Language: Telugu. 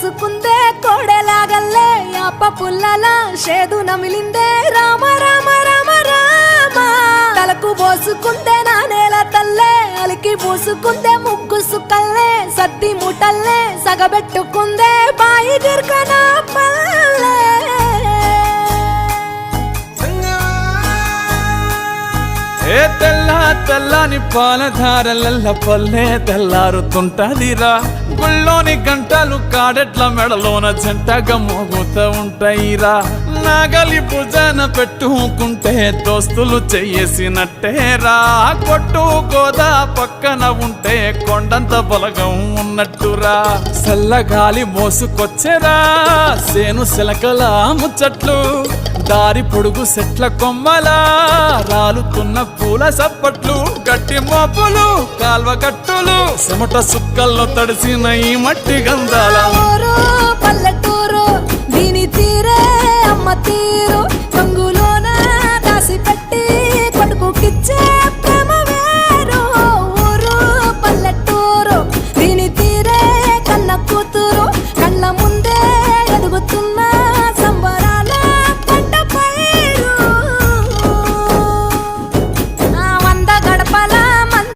పోసుకుందే కోడెలాగల్లే యాప పుల్లలా షేదు నమిలిందే రామ రామ రామ రామ తలకు పోసుకుందే నా నేల తల్లే అలికి పూసుకుందే ముగ్గు సుక్కల్లే సద్ది ముటల్లే సగబెట్టుకుందే బాయి గిర్కన పల్లె ఏ తెల్ల తెల్లని పాలధారలల్ల పల్లె తెల్లారుతుంటదిరా గుళ్ళోని గంటలు కాడెట్ల మెడలోన జంటగా మోగుతూ ఉంటాయిరా నాగలి భుజాన పెట్టుకుంటే దోస్తులు చెయ్యేసినట్టేరా కొట్టు గోదా పక్కన ఉంటే కొండంత బలగం ఉన్నట్టురా చల్లగాలి మోసుకొచ్చెరా సేను శిలకల ముచ్చట్లు దారి పొడుగు సెట్ల కొమ్మలా రాలుతున్న పూల సప్పట్లు గట్టి మోపులు కాల్వ కట్టులు చెమట సుక్కల్లో తడిసిన ఈ మట్టి గంధాల